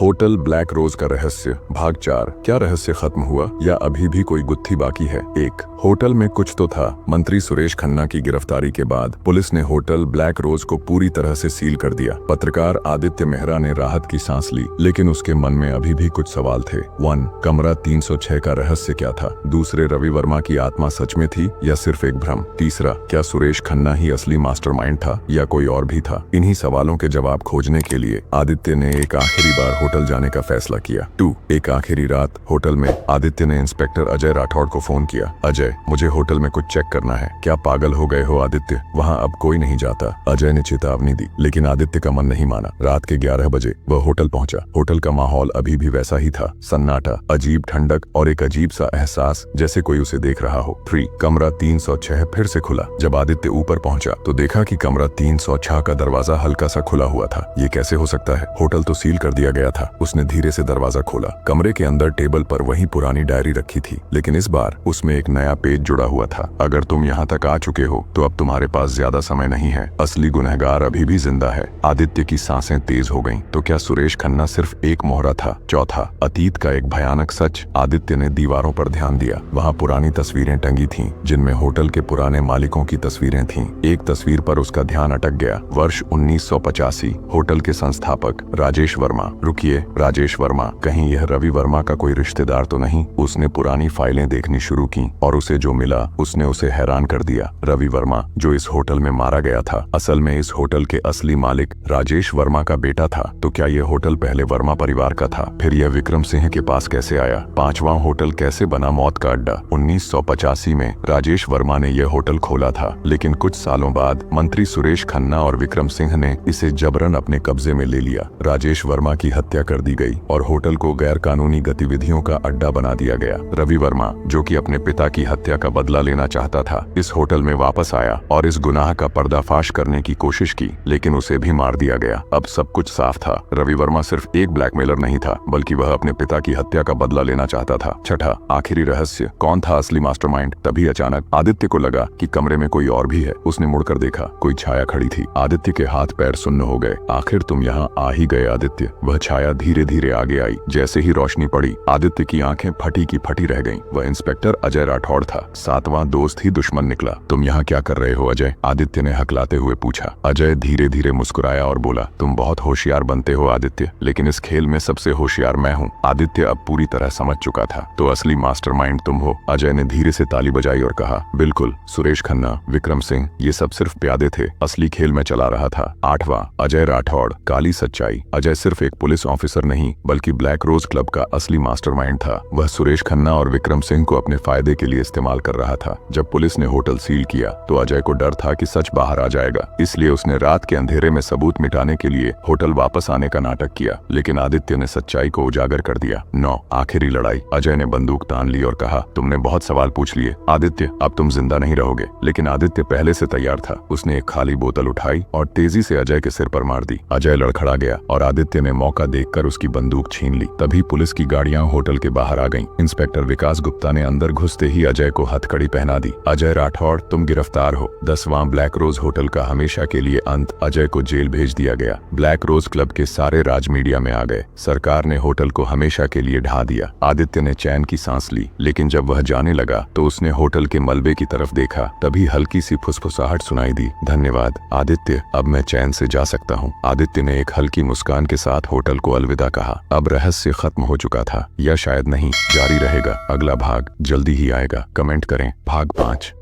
Hotel black रोज का रहस्य भाग 4। क्या रहस्य खत्म हुआ या अभी भी कोई गुत्थी बाकी है? 1। होटल में कुछ तो था। मंत्री सुरेश खन्ना की गिरफ्तारी के बाद पुलिस ने होटल ब्लैक रोज को पूरी तरह से सील कर दिया। पत्रकार आदित्य मेहरा ने राहत की सांस ली, लेकिन उसके मन में अभी भी कुछ सवाल थे। 1। कमरा 306 का रहस्य क्या था? दूसरे रवि वर्मा की आत्मा सच में थी या सिर्फ एक भ्रम? तीसरा, क्या सुरेश खन्ना ही असली मास्टरमाइंड था या कोई और भी था? इन्हीं सवालों के जवाब खोजने के लिए आदित्य ने एक आखिरी बार होटल जाने का फैसला किया। 2। एक आखिरी रात होटल में आदित्य ने इंस्पेक्टर अजय राठौड़ को फोन किया। अजय, मुझे होटल में कुछ चेक करना है। क्या पागल हो गए हो आदित्य? वहाँ अब कोई नहीं जाता। अजय ने चेतावनी दी, लेकिन आदित्य का मन नहीं माना। रात के 11 बजे वह होटल पहुंचा। होटल का माहौल अभी भी वैसा ही था, सन्नाटा, अजीब ठंडक और एक अजीब सा एहसास जैसे कोई उसे देख रहा हो। 3। कमरा 306 फिर से खुला। जब आदित्य ऊपर पहुंचा तो देखा कि कमरा 306 का दरवाजा हल्का सा खुला हुआ था। ये कैसे हो सकता है? होटल तो सील कर दिया गया था। उसने धीरे से दरवाजा खोला। कमरे के अंदर टेबल पर वही पुरानी डायरी रखी थी, लेकिन इस बार उसमें एक नया पेज जुड़ा हुआ था। अगर तुम यहाँ तक आ चुके हो तो अब तुम्हारे पास ज्यादा समय नहीं है। असली गुनहगार अभी भी जिंदा है। आदित्य की सांसें तेज हो गईं। तो क्या सुरेश खन्ना सिर्फ एक मोहरा था? 4। अतीत का एक भयानक सच। आदित्य ने दीवारों पर ध्यान दिया। वहाँ पुरानी तस्वीरें टंगी थीं, जिनमें होटल के पुराने मालिकों की तस्वीरें थीं। एक तस्वीर पर उसका ध्यान अटक गया। वर्ष 1985। होटल के संस्थापक राजेश वर्मा। रुकिए, राजेश वर्मा, कहीं यह रवि वर्मा का कोई रिश्तेदार तो नहीं? उसने पुरानी फाइलें देखनी शुरू की और उसे जो मिला उसने उसे हैरान कर दिया। रवि वर्मा, जो इस होटल में मारा गया था, असल में इस होटल के असली मालिक राजेश वर्मा का बेटा था। तो क्या यह होटल पहले वर्मा परिवार का था? फिर यह विक्रम सिंह के पास कैसे आया? 5वां होटल कैसे बना मौत का अड्डा? 1985 में राजेश वर्मा ने यह होटल खोला था, लेकिन कुछ सालों बाद मंत्री सुरेश खन्ना और विक्रम सिंह ने इसे जबरन अपने कब्जे में ले लिया। राजेश वर्मा की हत्या कर दी गई और होटल को गैर कानूनी गतिविधियों का अड्डा बना दिया गया। रवि वर्मा, जो कि अपने पिता की हत्या का बदला लेना चाहता था, इस होटल में वापस आया और इस गुनाह का पर्दाफाश करने की कोशिश की, लेकिन उसे भी मार दिया गया। अब सब कुछ साफ था। रवि वर्मा सिर्फ एक ब्लैकमेलर नहीं था, बल्कि वह अपने पिता की हत्या का बदला लेना चाहता था। 6। आखिरी रहस्य, कौन था असली मास्टरमाइंड? तभी अचानक आदित्य को लगा कि कमरे में कोई और भी है। उसने मुड़कर देखा, कोई छाया खड़ी थी। आदित्य के हाथ पैर सुन्न हो गए। आखिर तुम यहाँ आ ही गए आदित्य। वह छाया धीरे धीरे आगे आई। जैसे ही रोशनी पड़ी, आदित्य की आंखें फटी की फटी रह गईं। वह इंस्पेक्टर अजय राठौड़ था। 7वां दोस्त ही दुश्मन निकला। तुम यहाँ क्या कर रहे हो अजय? आदित्य ने हकलाते हुए पूछा। अजय धीरे धीरे मुस्कुराया और बोला, तुम बहुत होशियार बनते हो आदित्य, लेकिन इस खेल में सबसे होशियार मैं हूँ। आदित्य अब पूरी तरह समझ चुका था। तो असली मास्टरमाइंड तुम हो? अजय ने धीरे से ताली बजाई और कहा, बिल्कुल। सुरेश खन्ना, विक्रम सिंह, ये सब सिर्फ प्यादे थे। असली खेल मैं चला रहा था। 8वां, अजय राठौड़, काली सच्चाई। अजय सिर्फ एक पुलिस ऑफिसर नहीं, बल्कि ब्लैक रोज क्लब का असली मास्टरमाइंड था। वह सुरेश खन्ना और विक्रम सिंह को अपने फायदे के लिए इस्तेमाल कर रहा था। जब पुलिस ने होटल सील किया तो अजय को डर था कि सच बाहर आ जाएगा, इसलिए उसने रात के अंधेरे में सबूत मिटाने के लिए होटल वापस आने का नाटक किया, लेकिन आदित्य ने सच्चाई को उजागर कर दिया। 9। आखिरी लड़ाई। अजय ने बंदूक तान ली और कहा, तुमने बहुत सवाल पूछ लिए आदित्य, अब तुम जिंदा नहीं रहोगे। लेकिन आदित्य पहले से तैयार था। उसने एक खाली बोतल उठाई और तेजी से अजय के सिर पर मार दी। अजय लड़खड़ा गया और आदित्य ने मौका देखकर उसकी बंदूक छीन ली। तभी पुलिस की गाड़ियां होटल के बाहर आ गईं। इंस्पेक्टर विकास गुप्ता ने अंदर घुसते ही अजय को हथकड़ी पहना दी। अजय राठौड़, तुम गिरफ्तार हो। 10वां ब्लैक रोज होटल का हमेशा के लिए अंत। अजय को जेल भेज दिया गया। ब्लैक रोज क्लब के सारे राज मीडिया में आ गए। सरकार ने होटल को हमेशा के लिए ढा दिया। आदित्य ने चैन की सांस ली, लेकिन जब वह जाने लगा तो उसने होटल के मलबे की तरफ देखा। तभी हल्की सी फुसफुसाहट सुनाई दी, धन्यवाद आदित्य, अब मैं चैन से जा सकता हूँ। आदित्य ने एक हल्की मुस्कान के साथ होटल को अलविदा कहा। अब रहस्य खत्म हो चुका था, या शायद नहीं, जारी रहेगा। अगला भाग जल्दी ही आएगा। कमेंट करें भाग 5।